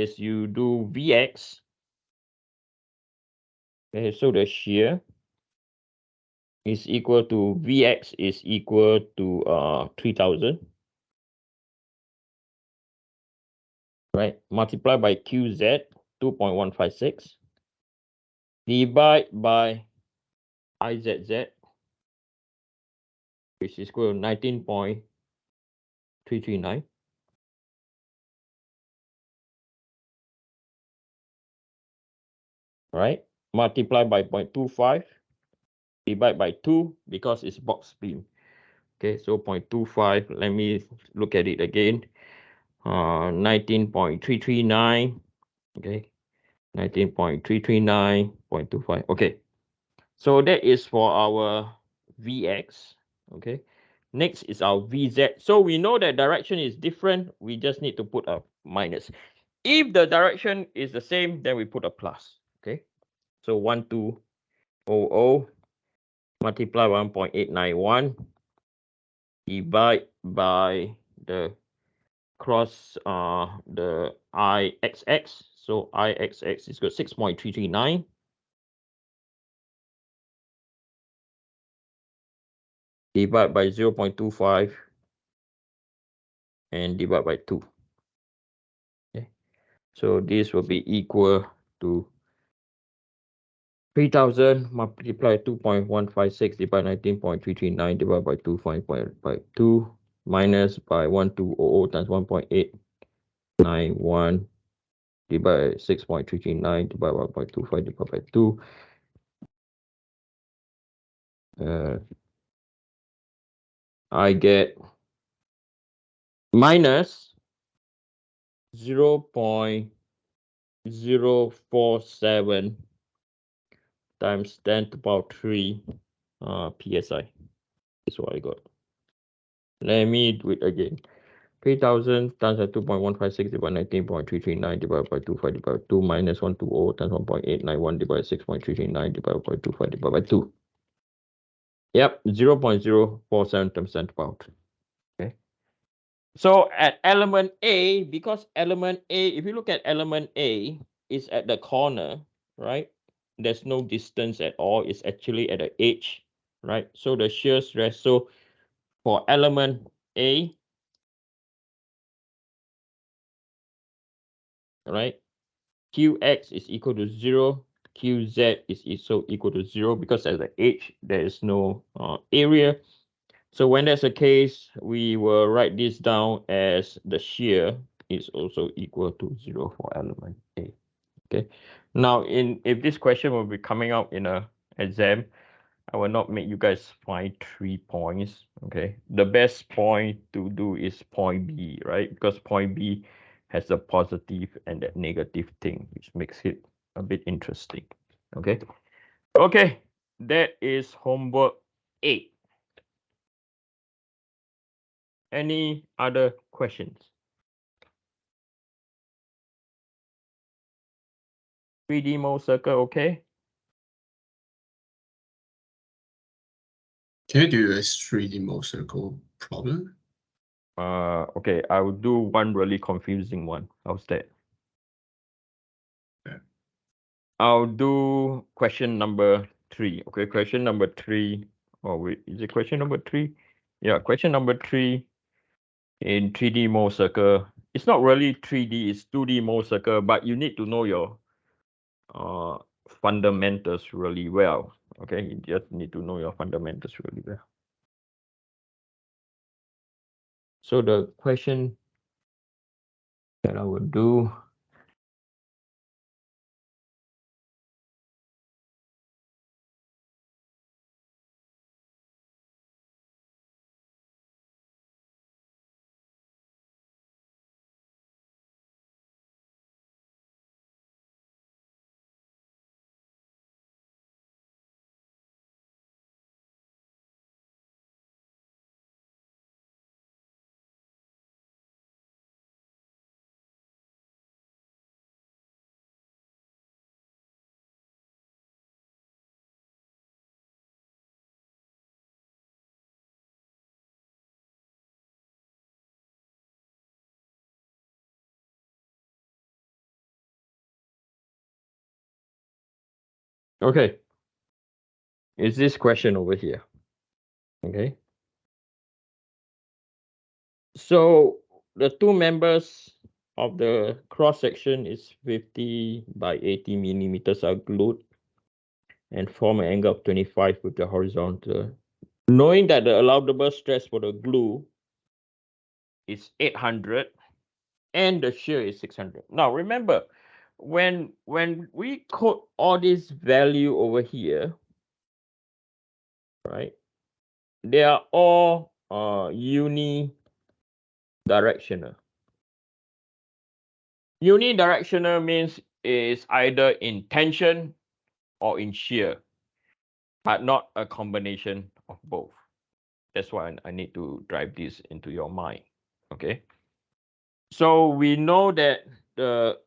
is you do Vx. Okay, so the shear is equal to Vx is equal to 3000. Right? Multiply by QZ 2.156. Divide by IZZ, which is equal to 19.339. Right? Multiply by 0.25. Divide by 2 because it's box beam. Okay, so 0.25. Let me look at it again. 19.339. Okay, 19.339.25. Okay, so that is for our Vx. Okay, next is our Vz. So we know that direction is different. We just need to put a minus. If the direction is the same, then we put a plus. Okay, so 1200 multiply 1.891 divide by the cross the IXX. So IXX is got 6.339. Divide by 0.25 and divide by 2. Okay. So this will be equal to 3000 multiply 2.156 divide 19.339 divided by 2.5.2 minus by 1200 times 1.891 divided by 6.339 divided by 1.25 divided by 2. I get minus 0.047 times 10 to the power 3 psi. That's what I got. Let me do it again. 3000 times 2.156 divided by 19.339 divided by 25 divided by 2 minus 120 times 1.891 divided by 6.339 divided by 25 divided by 2. Yep, 0.047 times 10 to the power 3. Okay. So at element A, because element A, if you look at element A, is at the corner, right? There's no distance at all. It's actually at the edge, right? So the shear stress. So for element A, right, Qx is equal to 0, Qz is also equal to 0 because at the edge there is no area. So when that's the case, we will write this down as the shear is also equal to 0 for element A. Okay. Now, if this question will be coming out in a exam, I will not make you guys find 3 points. Okay. The best point to do is point B, right? Because point B has a positive and a negative thing, which makes it a bit interesting. Okay. Okay. That is homework 8. Any other questions? 3D mold circle, okay? Can you do a 3D mold circle problem? Okay, I will do one really confusing one. How's that? Yeah. I'll do question number 3. Okay, question number 3. Oh, wait, is it question number 3? Yeah, question number 3 in 3D mold circle. It's not really 3D, it's 2D mold circle, but you need to know your fundamentals really well. Okay, you just need to know your fundamentals really well. So the question that I would do Okay. Is this question over here? Okay. So the two members of the cross section is 50 by 80 millimeters are glued and form an angle of 25 with the horizontal. Knowing that the allowable stress for the glue is 800 and the shear is 600. Now remember, when we quote all this value over here, right? They are all unidirectional. Unidirectional means is either in tension or in shear, but not a combination of both. That's why I need to drive this into your mind. Okay. So we know that the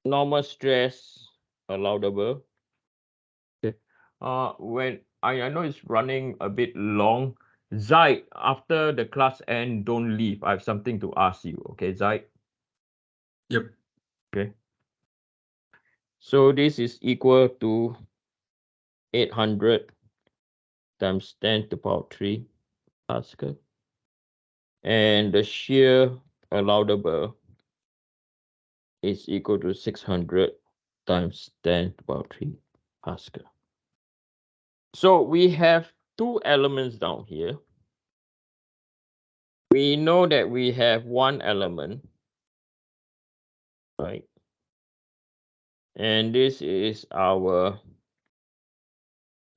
normal stress allowable. Okay. When I know it's running a bit long. Zaid, after the class end, don't leave. I have something to ask you. Okay, Zaid? Yep. Okay. So this is equal to 800 times 10 to the power 3 Pascal. And the shear allowable is equal to 600 times 10 to the power 3 Pascal. So we have two elements down here. We know that we have one element, right? And this is our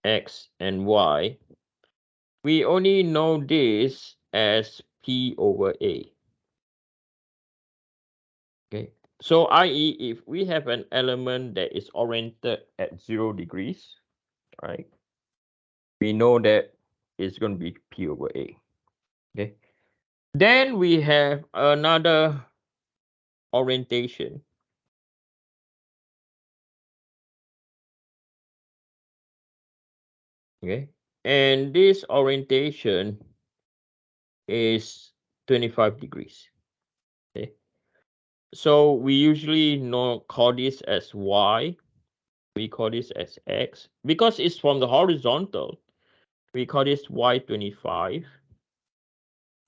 X and Y. We only know this as P over A. Okay. So i.e. if we have an element that is oriented at 0 degrees, right? We know that it's going to be P over A. Okay. Then we have another orientation. Okay. And this orientation is 25 degrees. Okay. So we usually call this as Y. We call this as X. Because it's from the horizontal, we call this Y25.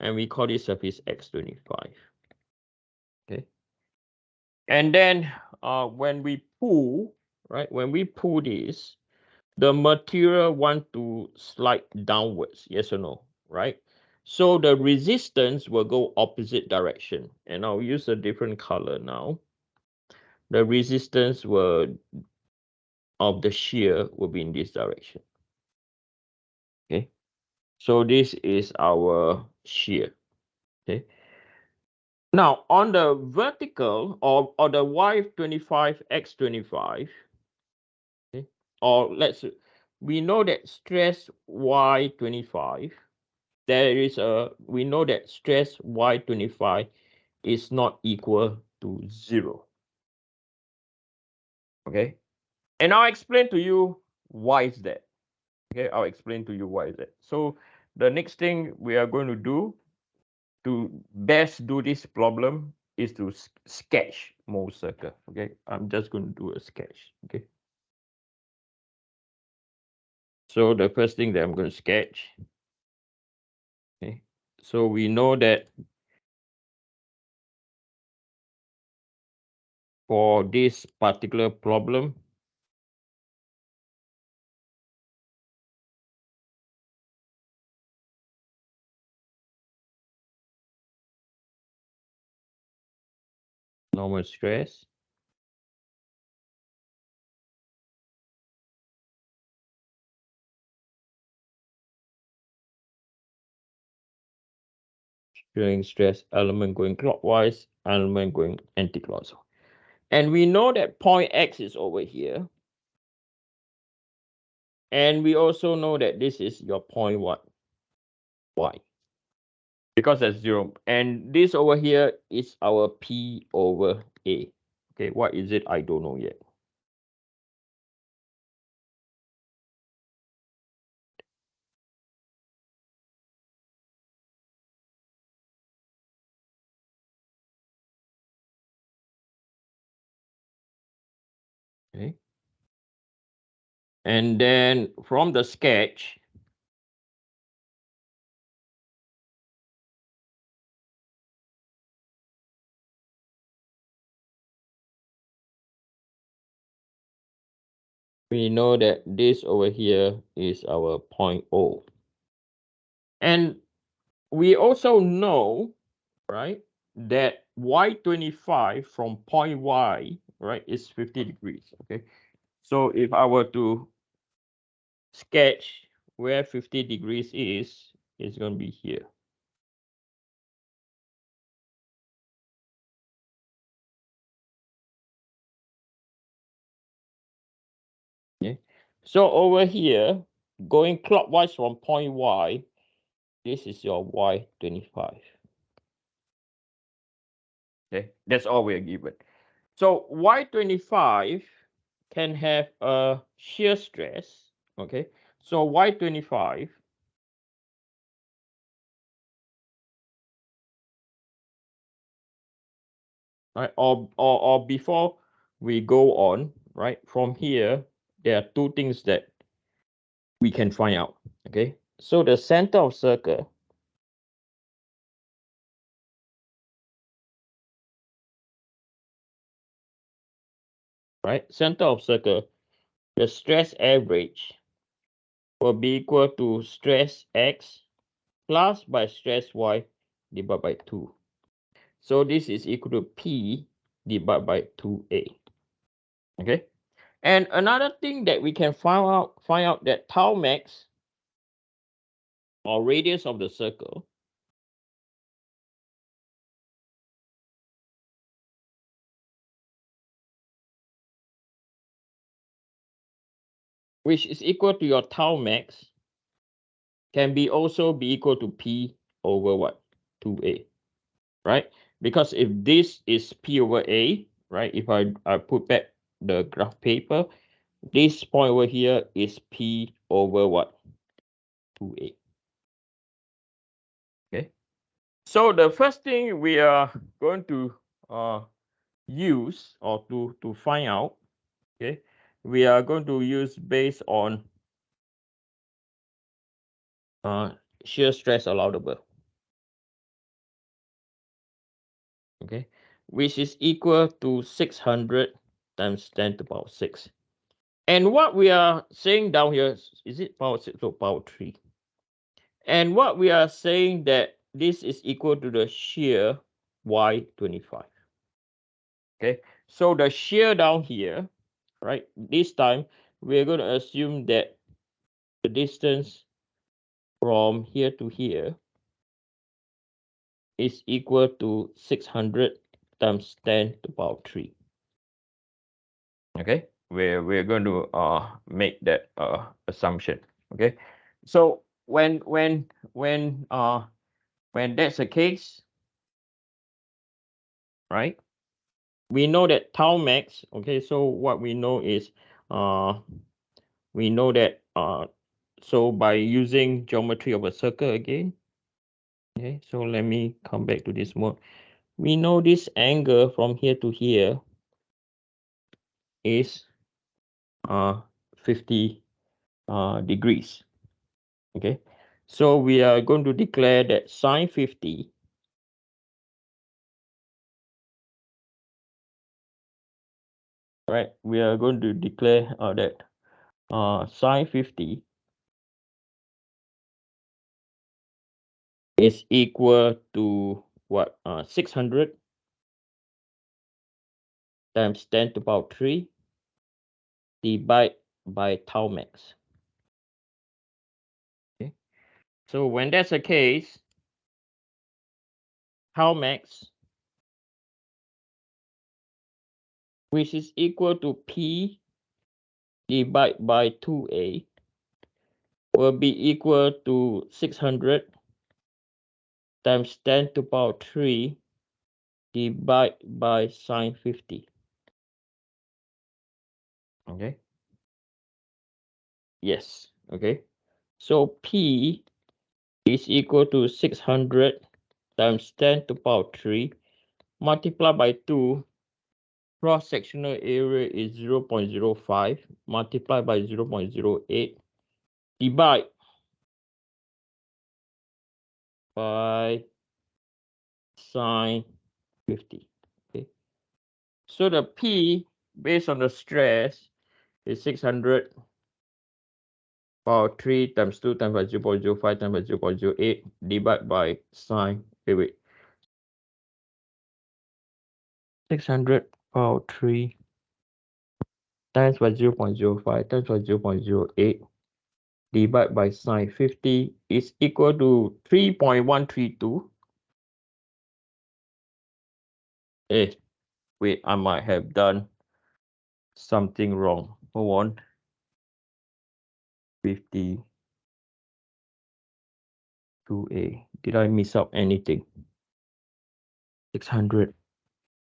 And we call this surface X25. Okay. And then when we pull, right, when we pull this, the material want to slide downwards, yes or no, right? So the resistance will go opposite direction. And I'll use a different color now. The resistance of the shear will be in this direction. Okay. So this is our shear. Okay. Now on the vertical or the Y25 X25, okay, or we know that stress Y25, we know that stress Y25 is not equal to 0. Okay. And I'll explain to you why is that. Okay, I'll explain to you why is that. So the next thing we are going to do to best do this problem is to sketch Mohr circle. Okay, I'm just going to do a sketch. Okay. So the first thing that I'm going to sketch. Okay. So we know that for this particular problem, normal stress showing stress element going clockwise, element going anti-clockwise. And we know that point X is over here. And we also know that this is your point what? Y. Because that's 0. And this over here is our P over A. Okay, what is it? I don't know yet. Okay. And then from the sketch, we know that this over here is our point O. And we also know, right, that Y25 from point Y, right, is 50 degrees, okay? So if I were to sketch where 50 degrees is, it's going to be here. Okay. So over here, going clockwise from point Y, this is your Y25. Okay, that's all we're given. So Y25 can have a shear stress. Okay, so Y25, right, or before we go on, right, from here, there are two things that we can find out. Okay, so the center of circle, right, center of circle, the stress average will be equal to stress X plus by stress Y divided by 2. So this is equal to P divided by 2A. Okay. And another thing that we can find out that tau max, or radius of the circle, which is equal to your tau max, can be also be equal to P over what? 2A, right? Because if this is P over A, right? If I put back the graph paper, this point over here is P over what? 2A. Okay. So the first thing we are going to use or to find out, okay, we are going to use based on shear stress allowable, okay, which is equal to 600 times 10 to the power 6. And what we are saying down here, is it power 6 or power 3? And what we are saying that this is equal to the shear Y25. Okay, so the shear down here, right, this time we're going to assume that the distance from here to here is equal to 600 times 10 to the power 3. Okay, we're going to make that assumption. Okay, so when that's the case, right, we know that tau max. Okay, so what we know is we know that so by using geometry of a circle again, okay, so let me come back to this mode. We know this angle from here to here is 50 degrees. Okay, so we are going to declare that sine 50 right, we are going to declare that sine 50 is equal to what? 600 times 10 to the power 3 divided by tau max. Okay, so when that's the case, tau max, which is equal to P divided by 2A, will be equal to 600 times 10 to the power 3 divided by sine 50. Okay. Yes. Okay. So P is equal to 600 times 10 to the power 3 multiplied by 2 cross-sectional area is 0.05 multiplied by 0.08 divide by sine 50. Okay. So the P based on the stress is 600 power 3 times 2 times by 0.05 times by 0.08 divided by sine. Wait. 600 power 3 times by 0.05 times by 0.08 divided by sine 50 is equal to 3.132. Wait, I might have done something wrong. Hold on. 52A. Did I miss out anything? 600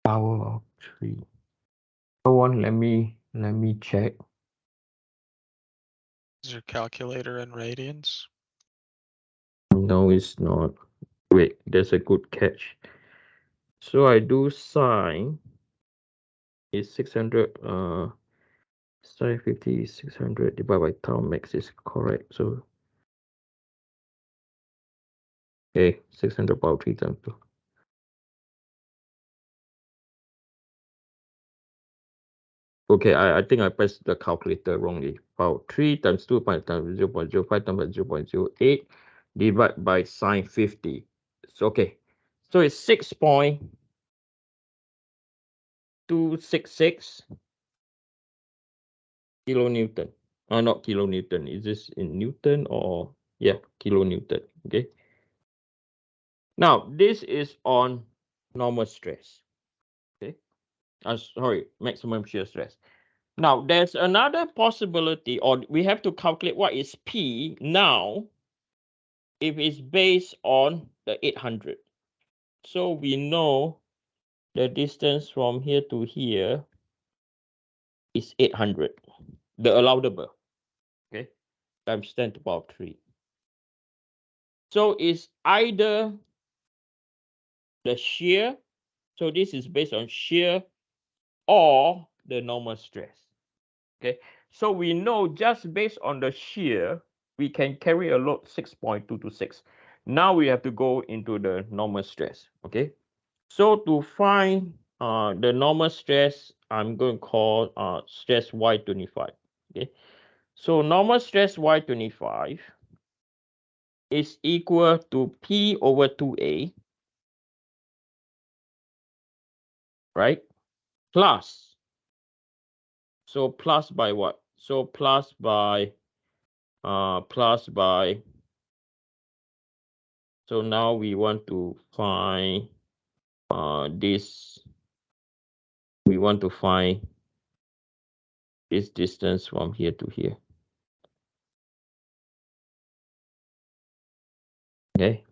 power of 3. Hold on, let me check. Is your calculator in radians? No, it's not. Wait, there's a good catch. So I do sine is 600 sine 50 is 600 divided by tau max is correct. So okay, 600 power 3 times 2. Okay, I think I pressed the calculator wrongly. Power 3 times 2 times 0.05 times 0.08 divided by sine 50. So okay, so it's 6.266 kilonewton. Not kilonewton. Is this in Newton or yeah, kilonewton? Okay. Now this is on normal stress. Okay. Sorry, maximum shear stress. Now there's another possibility, or we have to calculate what is P now if it's based on the 800. So we know the distance from here to here is 800, the allowable, okay, times 10 to the power 3. So it's either the shear, so this is based on shear, or the normal stress, okay. So we know just based on the shear, we can carry a load 6.226. Now we have to go into the normal stress, okay. So to find the normal stress, I'm going to call stress Y25. Okay. So normal stress Y25 is equal to P over 2A, right? Plus. So plus by what? So plus by so now we want to find this. We want to find this distance from here to here. Okay.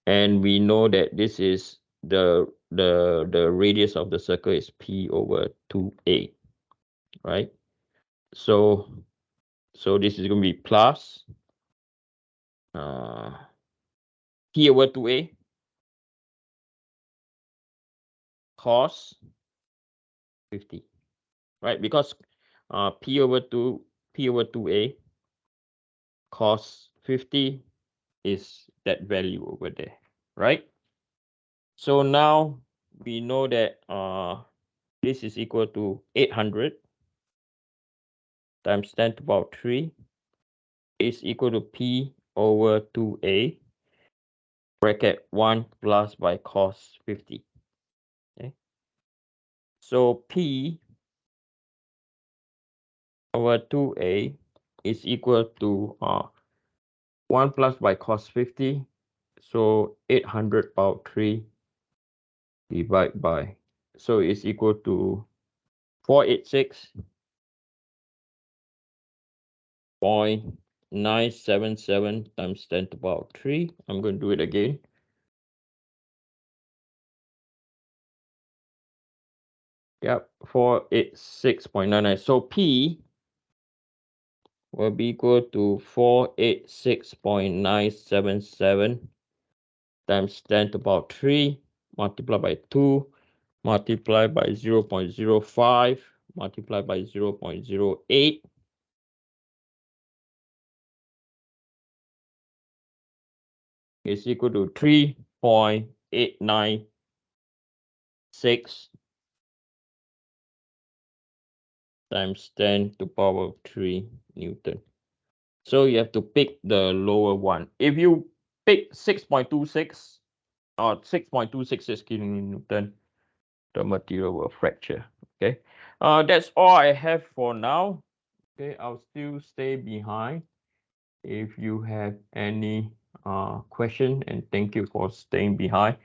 And we know that this is the radius of the circle is P over 2A, right? So this is going to be plus P over 2A cos 50, right? Because P over 2A cos 50 is that value over there, right? So now we know that this is equal to 800 times 10 to the power 3 is equal to P over 2A bracket 1 plus by cos 50. Okay. So P over 2A is equal to 1 plus by cos 50. So 800 power 3 divided by, so it's equal to 486.977 times 10 to the power 3. I'm going to do it again. Yep, 486.99. So P will be equal to 486.977 times 10 to the power 3 multiplied by 2 multiply by 0.05, multiply by 0.08. Is equal to 3.896 times 10 to power 3 Newton. So you have to pick the lower one. If you pick 6.26 or 6.266 kilonewton, the material will fracture. Okay, that's all I have for now. Okay, I'll still stay behind if you have any question, and thank you for staying behind.